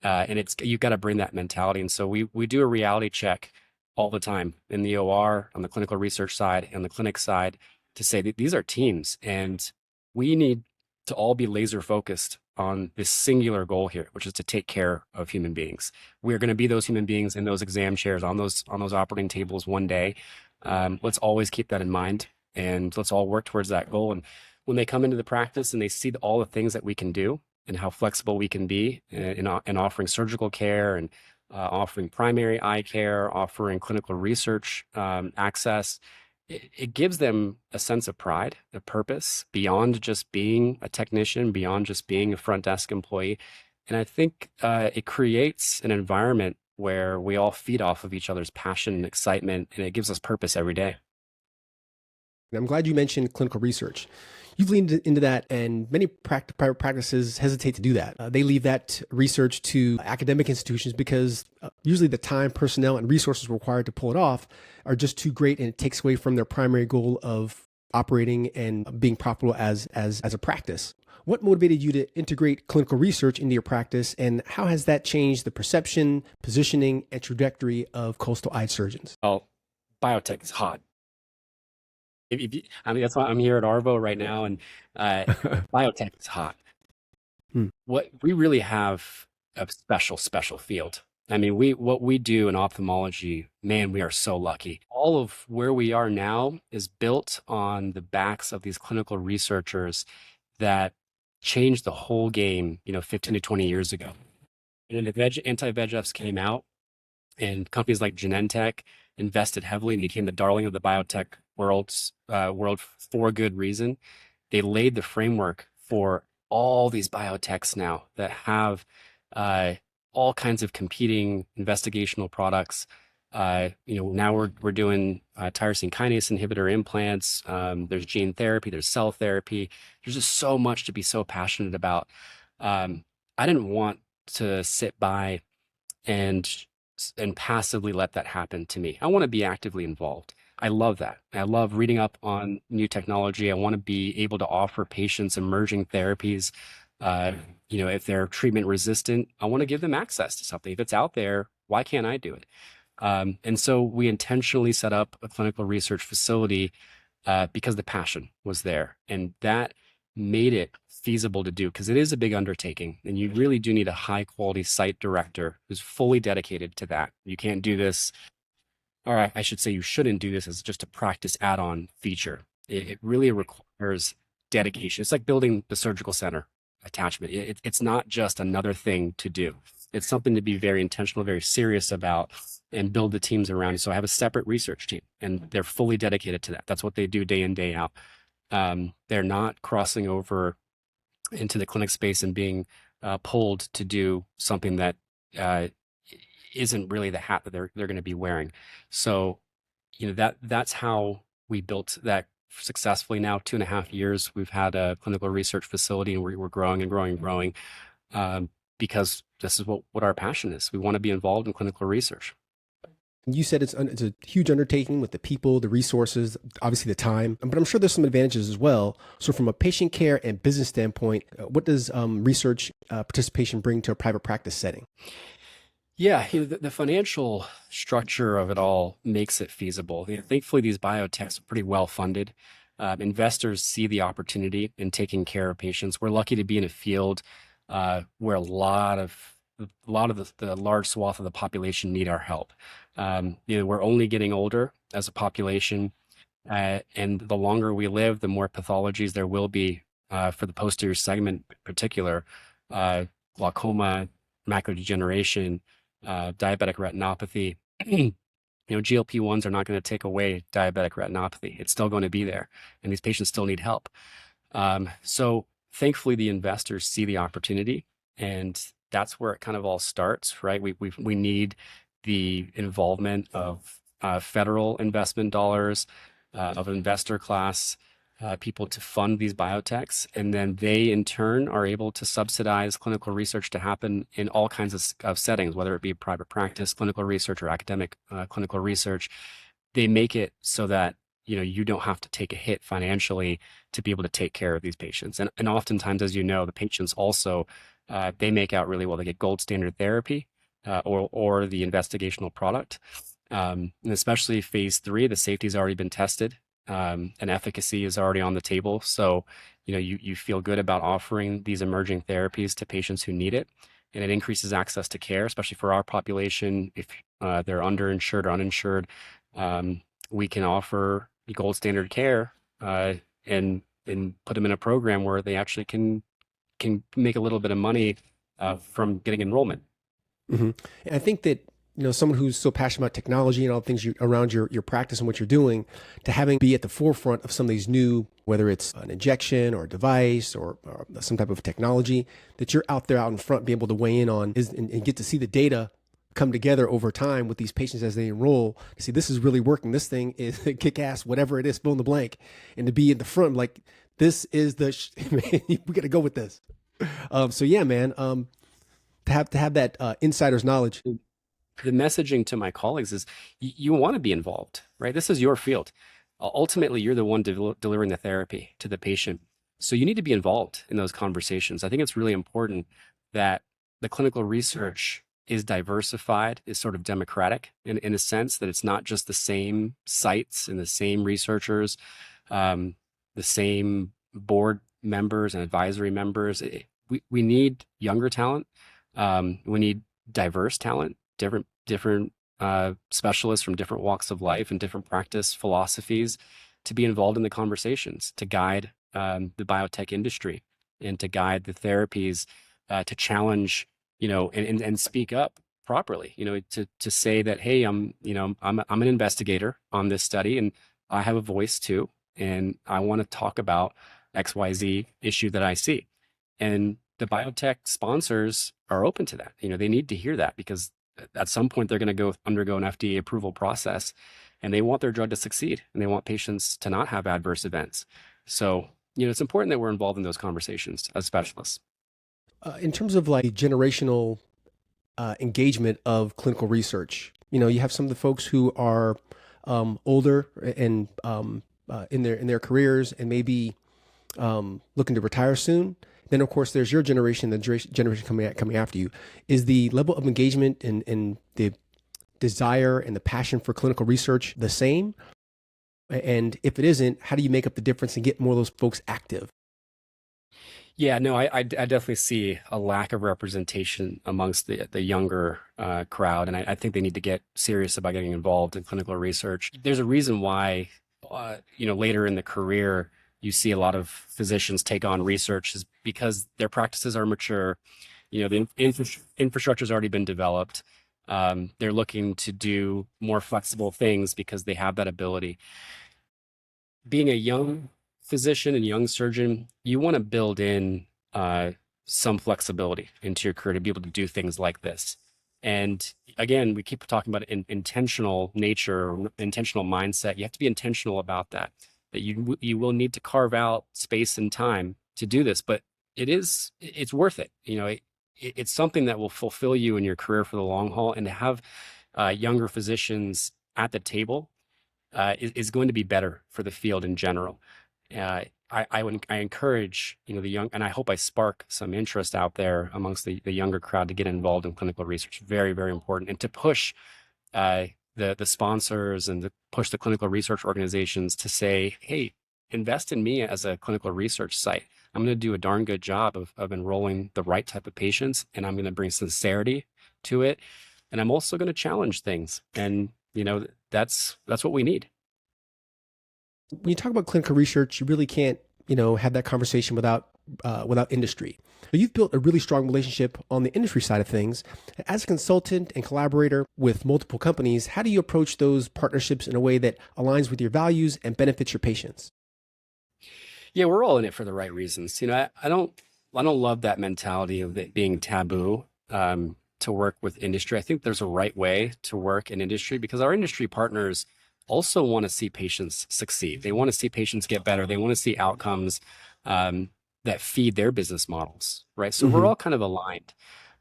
Speaker 3: And you've got to bring that mentality. And so we do a reality check all the time in the OR, on the clinical research side, and the clinic side to say that these are teams and we need to all be laser focused on this singular goal here, which is to take care of human beings. We're going to be those human beings in those exam chairs, on those operating tables one day. Let's always keep that in mind and let's all work towards that goal. And when they come into the practice and they see all the things that we can do and how flexible we can be in offering surgical care and offering primary eye care, offering clinical research access, it gives them a sense of pride, a purpose beyond just being a technician, beyond just being a front desk employee. And I think it creates an environment where we all feed off of each other's passion and excitement, and it gives us purpose every day.
Speaker 2: And I'm glad you mentioned clinical research. You've leaned into that, and many private practices hesitate to do that. They leave that research to academic institutions because usually the time, personnel, and resources required to pull it off are just too great, and it takes away from their primary goal of operating and being profitable as a practice. What motivated you to integrate clinical research into your practice, and how has that changed the perception, positioning, and trajectory of coastal eye surgeons?
Speaker 3: Well, biotech is hot. I mean, that's why I'm here at Arvo right now, and biotech is hot. What we really have a special field. I mean, what we do in ophthalmology, man, we are so lucky. All of where we are now is built on the backs of these clinical researchers that changed the whole game, 15 to 20 years ago. And the anti-VEGFs came out, and companies like Genentech invested heavily and became the darling of the biotech world for a good reason. They laid the framework for all these biotechs now that have all kinds of competing investigational products. Now we're doing tyrosine kinase inhibitor implants. There's gene therapy, there's cell therapy. There's just so much to be so passionate about. I didn't want to sit by and passively let that happen to me. I want to be actively involved. I love that. I love reading up on new technology. I want to be able to offer patients emerging therapies. If they're treatment resistant, I want to give them access to something. If it's out there, why can't I do it? And so we intentionally set up a clinical research facility because the passion was there. And that made it feasible to do because it is a big undertaking and you really do need a high quality site director who's fully dedicated to that. You can't do this, or I should say you shouldn't do this as just a practice add-on feature. It really requires dedication. It's like building the surgical center attachment. It's not just another thing to do. It's something to be very intentional, very serious about and build the teams around you. So I have a separate research team and they're fully dedicated to that. That's what they do day in, day out. They're not crossing over into the clinic space and being pulled to do something that isn't really the hat that they're going to be wearing. So that's how we built that successfully. Now 2.5 years we've had a clinical research facility, and we're growing and growing and growing, um, because this is what our passion is. We want to be involved in clinical research.
Speaker 2: You said it's a huge undertaking with the people, the resources, obviously the time, but I'm sure there's some advantages as well. So, from a patient care and business standpoint, what does research participation bring to a private practice setting?
Speaker 3: Yeah, the financial structure of it all makes it feasible. Thankfully, these biotechs are pretty well funded. Investors see the opportunity in taking care of patients. We're lucky to be in a field where a lot of the large swath of the population need our help. We're only getting older as a population, and the longer we live, the more pathologies there will be, for the posterior segment in particular, glaucoma, macular degeneration, diabetic retinopathy. GLP-1s are not going to take away diabetic retinopathy. It's still going to be there, and these patients still need help. So thankfully, the investors see the opportunity, and that's where it kind of all starts, right? We need the involvement of federal investment dollars, of investor class people to fund these biotechs, and then they in turn are able to subsidize clinical research to happen in all kinds of settings, whether it be private practice clinical research or academic clinical research. They make it so that you don't have to take a hit financially to be able to take care of these patients. And oftentimes, as you know, the patients also they make out really well. They get gold standard therapy, or the investigational product. And especially phase 3, the safety's already been tested, and efficacy is already on the table. So, you feel good about offering these emerging therapies to patients who need it, and it increases access to care, especially for our population. If they're underinsured or uninsured, we can offer gold standard care, and put them in a program where they actually can make a little bit of money from getting enrollment.
Speaker 2: And I think that someone who's so passionate about technology and all the things around your practice and what you're doing, to having be at the forefront of some of these new, whether it's an injection or a device or some type of technology, that you're out there out in front, be able to weigh in on and get to see the data come together over time with these patients as they enroll, to see this is really working. This thing is kick ass, whatever it is, fill in the blank, and to be in the front, like this is we got to go with this. So yeah, man, to have that insider's knowledge.
Speaker 3: The messaging to my colleagues is you want to be involved, right? This is your field. Ultimately, you're the one delivering the therapy to the patient. So you need to be involved in those conversations. I think it's really important that the clinical research is diversified, is sort of democratic in a sense that it's not just the same sites and the same researchers, the same board members and advisory members. We need younger talent. We need diverse talent, different specialists from different walks of life and different practice philosophies to be involved in the conversations, to guide the biotech industry and to guide the therapies, to challenge, and speak up properly, to say that, hey, I'm an investigator on this study and I have a voice too, and I want to talk about XYZ issue that I see. And the biotech sponsors are open to that. They need to hear that because at some point they're going to undergo an FDA approval process, and they want their drug to succeed, and they want patients to not have adverse events. So, it's important that we're involved in those conversations as specialists.
Speaker 2: In terms of like generational engagement of clinical research, you have some of the folks who are older and in their careers and maybe looking to retire soon. Then, of course, there's your generation, the generation coming after you. Is the level of engagement and the desire and the passion for clinical research the same? And if it isn't, how do you make up the difference and get more of those folks active?
Speaker 3: Yeah, no, I definitely see a lack of representation amongst the younger crowd, and I think they need to get serious about getting involved in clinical research. There's a reason why, later in the career, you see a lot of physicians take on research is because their practices are mature. The infrastructure's already been developed. They're looking to do more flexible things because they have that ability. Being a young physician and young surgeon, you want to build in some flexibility into your career to be able to do things like this. And again, we keep talking about intentional nature, intentional mindset. You have to be intentional about that. That you will need to carve out space and time to do this, but it's worth it. It's something that will fulfill you in your career for the long haul, and to have younger physicians at the table is going to be better for the field in general. I encourage the young, and I hope I spark some interest out there amongst the younger crowd to get involved in clinical research. Very, very important, and to push uh, the sponsors and to push the clinical research organizations to say, hey, invest in me as a clinical research site. I'm going to do a darn good job of enrolling the right type of patients, and I'm going to bring sincerity to it, and I'm also going to challenge things, and that's what we need.
Speaker 2: When you talk about clinical research, you really can't, have that conversation without industry. So you've built a really strong relationship on the industry side of things. As a consultant and collaborator with multiple companies, how do you approach those partnerships in a way that aligns with your values and benefits your patients?
Speaker 3: Yeah, we're all in it for the right reasons. I don't love that mentality of it being taboo to work with industry. I think there's a right way to work in industry, because our industry partners also want to see patients succeed. They want to see patients get better. They want to see outcomes that feed their business models, right? So we're
Speaker 2: Mm-hmm.
Speaker 3: all kind of aligned.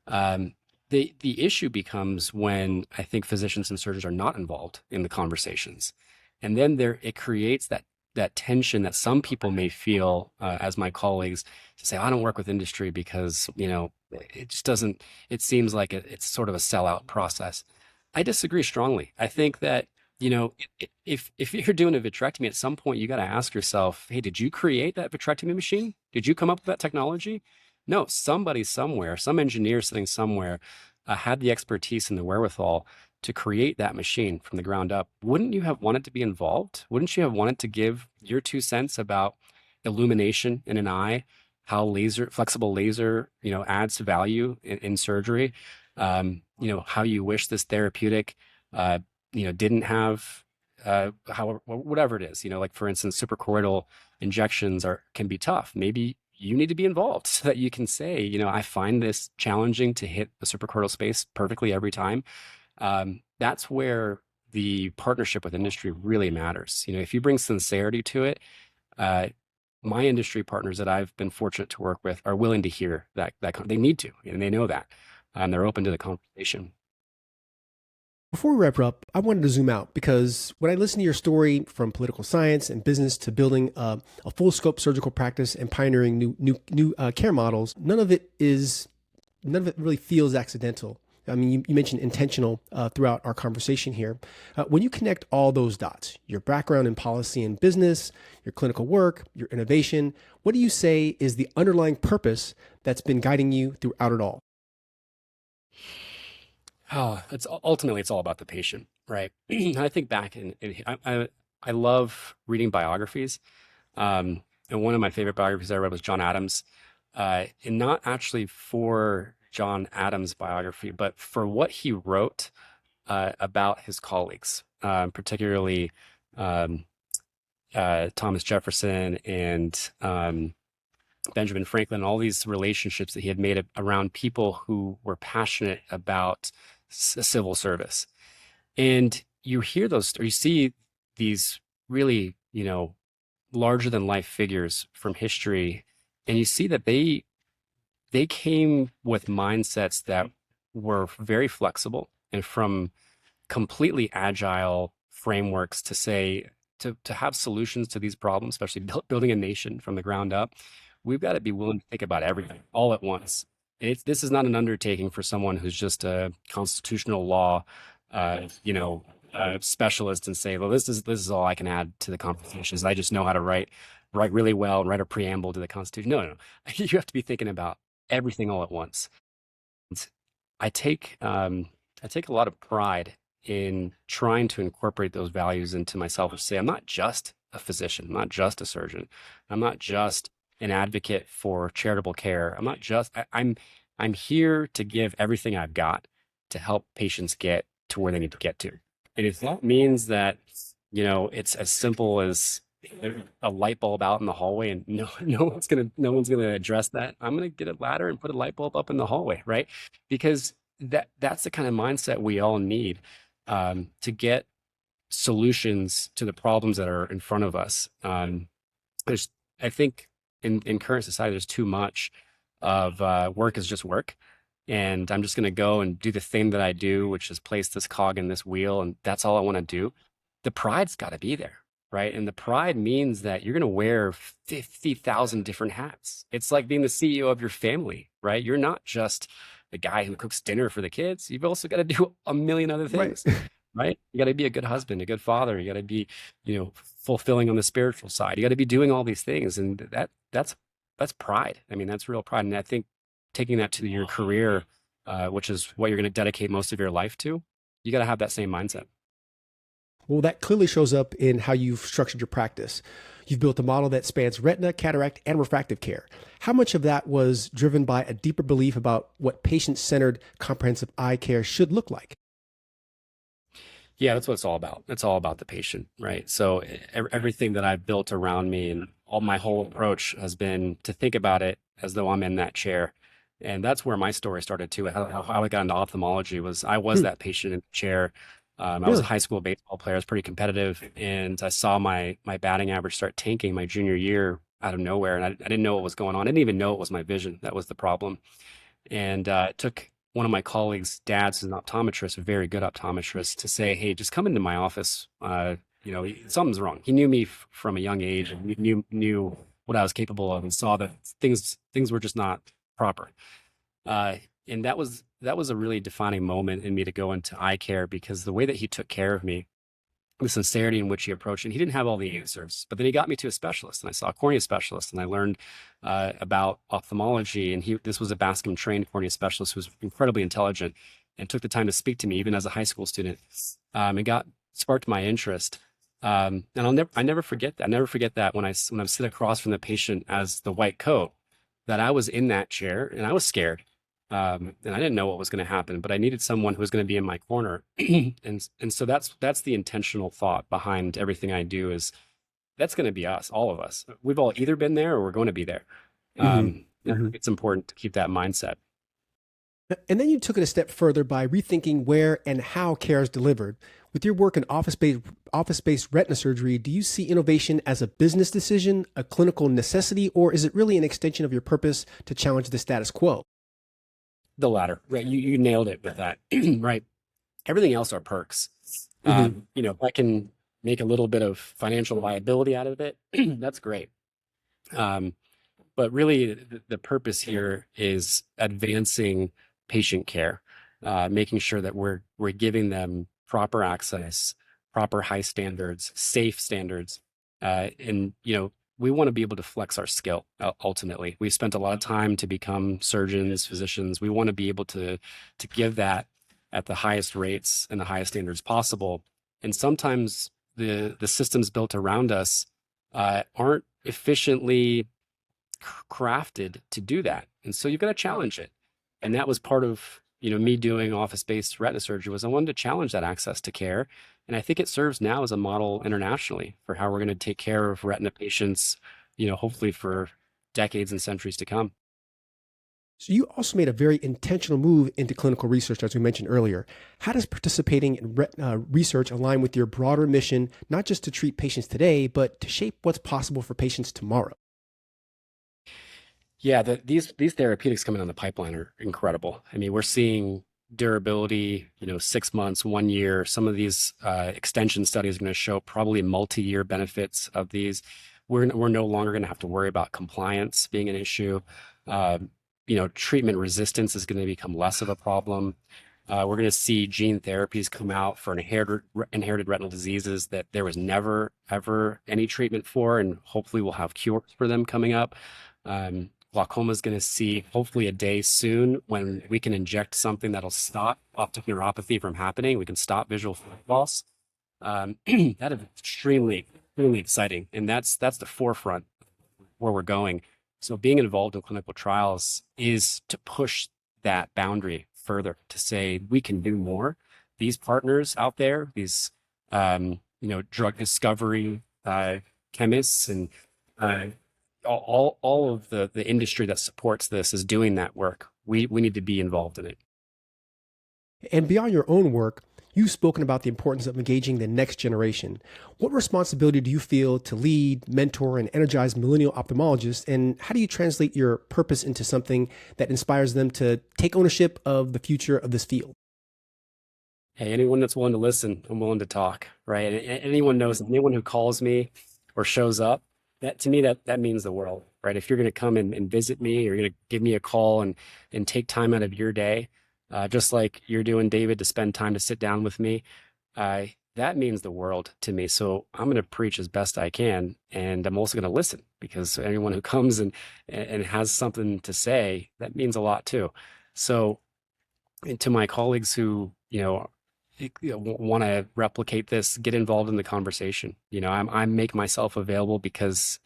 Speaker 3: Um, the issue becomes when I think physicians and surgeons are not involved in the conversations, and then it creates that tension that some people may feel, as my colleagues, to say, I don't work with industry because it just doesn't. It seems like it's sort of a sellout process. I disagree strongly. I think that if you're doing a vitrectomy, at some point you got to ask yourself, hey, did you create that vitrectomy machine? Did you come up with that technology? No, somebody somewhere, some engineer sitting somewhere, had the expertise and the wherewithal to create that machine from the ground up. Wouldn't you have wanted to be involved? Wouldn't you have wanted to give your 2 cents about illumination in an eye, how flexible laser, adds value in surgery? How you wish this therapeutic, didn't have, whatever it is, like for instance, suprachoroidal injections can be tough. Maybe you need to be involved so that you can say, I find this challenging to hit the suprachoroidal space perfectly every time. That's where the partnership with industry really matters. If you bring sincerity to it, uh, my industry partners that I've been fortunate to work with are willing to hear they need to, and they know that, and they're open to the conversation.
Speaker 2: Before we wrap up, I wanted to zoom out because when I listen to your story from political science and business to building a full scope surgical practice and pioneering new care models, none of it really feels accidental. I mean, you mentioned intentional throughout our conversation here. When you connect all those dots, your background in policy and business, your clinical work, your innovation, what do you say is the underlying purpose that's been guiding you throughout it all?
Speaker 3: Oh, it's all about the patient, right? I think back I love reading biographies. And one of my favorite biographies I read was John Adams. And not actually for John Adams' biography, but for what he wrote about his colleagues, particularly um, Thomas Jefferson and Benjamin Franklin, all these relationships that he had made around people who were passionate about civil service. And you hear those, or you see these really, larger than life figures from history, and you see that they came with mindsets that were very flexible and from completely agile frameworks to say to have solutions to these problems, especially building a nation from the ground up. We've got to be willing to think about everything all at once. This is not an undertaking for someone who's just a constitutional law, specialist, and say, well, this is all I can add to the Constitution. Is I just know how to write really well and write a preamble to the Constitution. No, no, no. You have to be thinking about everything all at once. I take I take a lot of pride in trying to incorporate those values into myself and say, I'm not just a physician, I'm not just a surgeon, I'm not just an advocate for charitable care. I'm not just I'm here to give everything I've got to help patients get to where they need to get to. And if that means that, it's as simple as a light bulb out in the hallway and no one's gonna address that, I'm gonna get a ladder and put a light bulb up in the hallway, right? Because that's the kind of mindset we all need to get solutions to the problems that are in front of us. There's, I think, in current society, there's too much of work is just work, and I'm just going to go and do the thing that I do, which is place this cog in this wheel, and that's all I want to do. The pride's got to be there, right? And the pride means that you're going to wear 50,000 different hats. It's like being the CEO of your family, right? You're not just the guy who cooks dinner for the kids. You've also got to do a million other
Speaker 2: Right.
Speaker 3: things, right? You got to be a good husband, a good father. You got to be, fulfilling on the spiritual side. You got to be doing all these things, and that's pride. I mean, that's real pride. And I think taking that to your career, which is what you're going to dedicate most of your life to, you got to have that same mindset.
Speaker 2: Well, that clearly shows up in how you've structured your practice. You've built a model that spans retina, cataract, and refractive care. How much of that was driven by a deeper belief about what patient-centered comprehensive eye care should look like?
Speaker 3: Yeah, that's what it's all about. It's all about the patient, right? So everything that I've built around me and all my whole approach has been to think about it as though I'm in that chair. And that's where my story started too. How I got into ophthalmology was I was
Speaker 2: Hmm,
Speaker 3: that patient in the chair. I was a
Speaker 2: really?
Speaker 3: high school baseball player. I was pretty competitive, and I saw my batting average start tanking my junior year out of nowhere, and I didn't know what was going on. I didn't even know it was my vision that was the problem. And it took one of my colleagues' dads, who's an optometrist, a very good optometrist, to say, "Hey, just come into my office. Something's wrong." He knew me from a young age, and knew what I was capable of, and saw that things were just not proper. Uh, and that was a really defining moment in me to go into eye care, because the way that he took care of me, the sincerity in which he approached it. And he didn't have all the answers, but then he got me to a specialist, and I saw a cornea specialist, and I learned about ophthalmology. And this was a Bascom trained cornea specialist who was incredibly intelligent and took the time to speak to me, even as a high school student. And got sparked my interest. And I never forget that. I never forget that when I sit across from the patient as the white coat, that I was in that chair and I was scared. And I didn't know what was going to happen, but I needed someone who was going to be in my corner. And so that's the intentional thought behind everything I do, is that's going to be us, all of us. We've all either been there or we're going to be there.
Speaker 2: Hmm.
Speaker 3: I think it's important to keep that mindset.
Speaker 2: And then you took it a step further by rethinking where and how care is delivered. With your work in office-based retina surgery, do you see innovation as a business decision, a clinical necessity, or is it really an extension of your purpose to challenge the status quo?
Speaker 3: The latter, right? You nailed it with that, right? Everything else are perks.
Speaker 2: Hmm.
Speaker 3: If I can make a little bit of financial viability out of it, that's great. Um, but really, the purpose here is advancing patient care, making sure that we're giving them proper access, proper high standards, safe standards, and we want to be able to flex our skill. Ultimately, we've spent a lot of time to become surgeons, physicians. We want to be able to give that at the highest rates and the highest standards possible. And sometimes the systems built around us aren't efficiently crafted to do that. And so you've got to challenge it. And that was part of, me doing office-based retina surgery, was I wanted to challenge that access to care. And I think it serves now as a model internationally for how we're going to take care of retina patients, hopefully for decades and centuries to come.
Speaker 2: So you also made a very intentional move into clinical research, as we mentioned earlier. How does participating in research align with your broader mission, not just to treat patients today, but to shape what's possible for patients tomorrow?
Speaker 3: Yeah, these therapeutics coming on the pipeline are incredible. I mean, we're seeing durability, 6 months, 1 year. Some of these extension studies are going to show probably multi-year benefits of these. We're no longer going to have to worry about compliance being an issue. Uh, Treatment resistance is going to become less of a problem. We're going to see gene therapies come out for inherited retinal diseases that there was never, ever any treatment for, and hopefully we'll have cures for them coming up. Glaucoma is going to see hopefully a day soon when we can inject something that'll stop optic neuropathy from happening. We can stop visual loss. That is extremely, extremely exciting, and that's the forefront where we're going. So being involved in clinical trials is to push that boundary further, to say we can do more. These partners out there, these drug discovery chemists, and uh, all of the industry that supports this is doing that work. We need to be involved in it.
Speaker 2: And beyond your own work, you've spoken about the importance of engaging the next generation. What responsibility do you feel to lead, mentor, and energize millennial ophthalmologists? And how do you translate your purpose into something that inspires them to take ownership of the future of this field?
Speaker 3: Hey, anyone that's willing to listen, I'm willing to talk, right? And anyone knows, anyone who calls me or shows up, that to me, that means the world, right? If you're going to come and visit me, or you're going to give me a call and take time out of your day, just like you're doing, David, to spend time to sit down with me, that means the world to me. So I'm going to preach as best I can, and I'm also going to listen, because anyone who comes and has something to say, that means a lot too. So, and to my colleagues who, want to replicate this, get involved in the conversation. I make myself available, because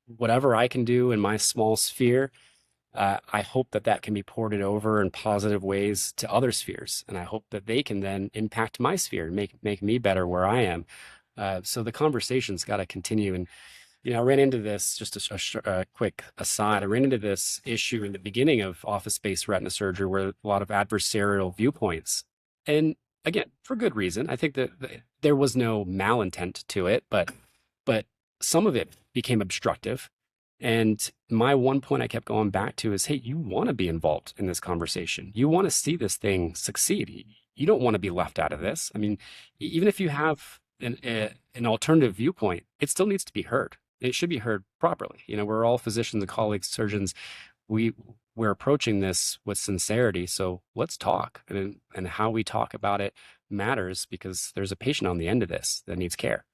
Speaker 3: whatever I can do in my small sphere, I hope that can be ported over in positive ways to other spheres, and I hope that they can then impact my sphere and make me better where I am. So the conversation's got to continue. And I ran into this, just a quick aside. I ran into this issue in the beginning of office-based retina surgery, where a lot of adversarial viewpoints, and again, for good reason. I think that there was no malintent to it, but some of it became obstructive. And my one point I kept going back to is, hey, you want to be involved in this conversation. You want to see this thing succeed. You don't want to be left out of this. I mean, even if you have an alternative viewpoint, it still needs to be heard. It should be heard properly. We're all physicians and colleagues, surgeons. We're approaching this with sincerity. So let's talk, and how we talk about it matters, because there's a patient on the end of this that needs care.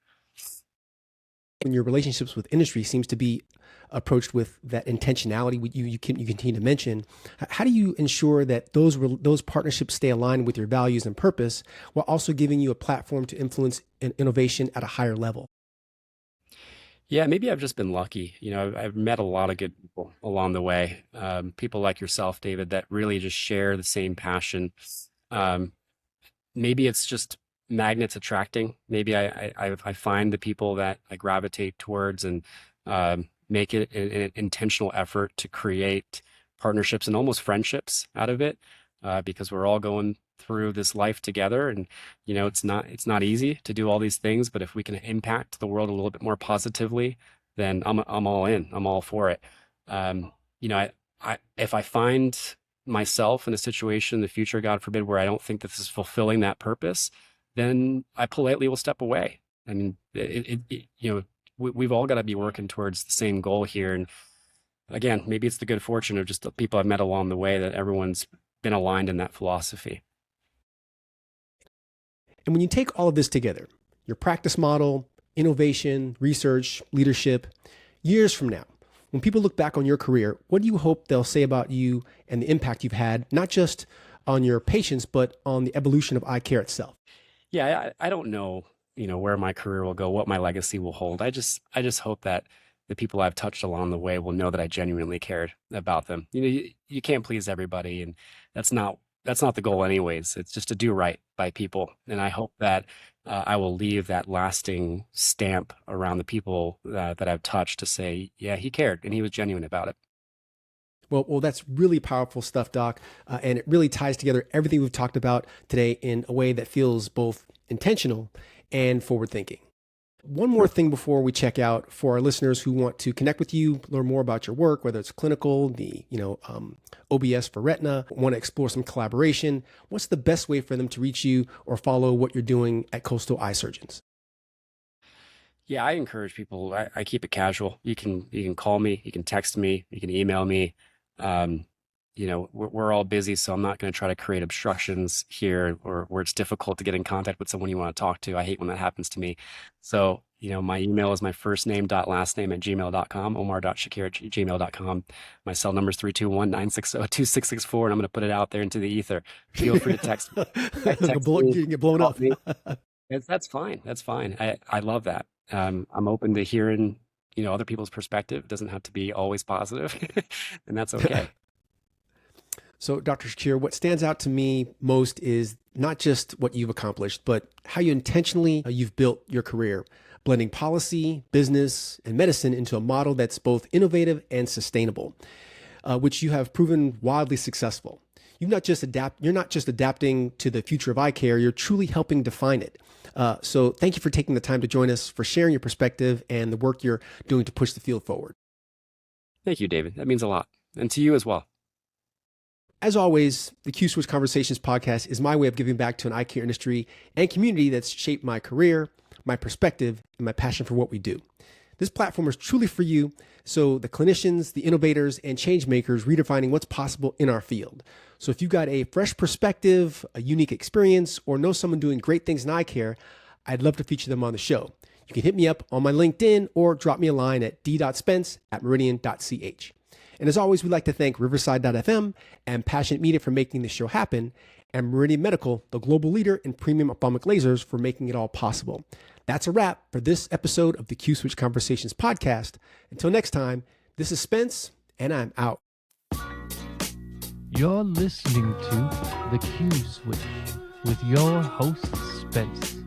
Speaker 2: And your relationships with industry seems to be approached with that intentionality you continue to mention. How do you ensure that those partnerships stay aligned with your values and purpose, while also giving you a platform to influence innovation at a higher level?
Speaker 3: Yeah, maybe I've just been lucky. I've met a lot of good people along the way. People like yourself, David, that really just share the same passion. Maybe it's just magnets attracting. Maybe I find the people that I gravitate towards, and make it an intentional effort to create partnerships and almost friendships out of it, because we're all going through this life together. And it's not easy to do all these things, but if we can impact the world a little bit more positively, then I'm all in. I'm all for it. If I find myself in a situation in the future, God forbid, where I don't think that this is fulfilling that purpose, then I politely will step away. I mean, we've all got to be working towards the same goal here. And again, maybe it's the good fortune of just the people I've met along the way, that everyone's been aligned in that philosophy.
Speaker 2: And when you take all of this together, your practice model, innovation, research, leadership, years from now, when people look back on your career, what do you hope they'll say about you and the impact you've had, not just on your patients, but on the evolution of eye care itself?
Speaker 3: Yeah, I don't know, where my career will go, what my legacy will hold. I just hope that the people I've touched along the way will know that I genuinely cared about them. You can't please everybody, and that's not the goal anyways. It's just to do right by people. And I hope that I will leave that lasting stamp around the people that I've touched, to say, yeah, he cared and he was genuine about it.
Speaker 2: Well, that's really powerful stuff, Doc. And it really ties together everything we've talked about today in a way that feels both intentional and forward-thinking. One more thing before we check out, for our listeners who want to connect with you, learn more about your work, whether it's clinical, OBS for Retina, want to explore some collaboration, what's the best way for them to reach you or follow what you're doing at Coastal Eye Surgeons?
Speaker 3: Yeah, I encourage people. I keep it casual. You can call me, you can text me, you can email me. We're all busy, so I'm not going to try to create obstructions here, or where it's difficult to get in contact with someone you want to talk to. I hate when that happens to me. So, my email is my first name dot last name at gmail.com, omar.shakir at gmail.com. My cell number is 321-960-2664, and I'm going to put it out there into the ether. Feel free to text me.
Speaker 2: You can get blown up.
Speaker 3: That's fine. That's fine. I love that. I'm open to hearing, other people's perspective. It doesn't have to be always positive, and that's okay.
Speaker 2: So, Dr. Shakir, what stands out to me most is not just what you've accomplished, but how you've built your career, blending policy, business, and medicine into a model that's both innovative and sustainable, which you have proven wildly successful. you're not just adapting to the future of eye care, you're truly helping define it. So thank you for taking the time to join us, for sharing your perspective and the work you're doing to push the field forward.
Speaker 3: Thank you, David. That means a lot. And to you as well.
Speaker 2: As always, the Q-Switch Conversations podcast is my way of giving back to an eye care industry and community that's shaped my career, my perspective, and my passion for what we do. This platform is truly for you, so the clinicians, the innovators, and change makers redefining what's possible in our field. So if you've got a fresh perspective, a unique experience, or know someone doing great things in eye care, I'd love to feature them on the show. You can hit me up on my LinkedIn or drop me a line at d.spence@meridian.ch. And as always, we'd like to thank Riverside.fm and Passionate Media for making this show happen, and Meridian Medical, the global leader in premium ophthalmic lasers, for making it all possible. That's a wrap for this episode of the Q-Switch Conversations podcast. Until next time, this is Spence, and I'm out.
Speaker 1: You're listening to The Q-Switch with your host, Spence.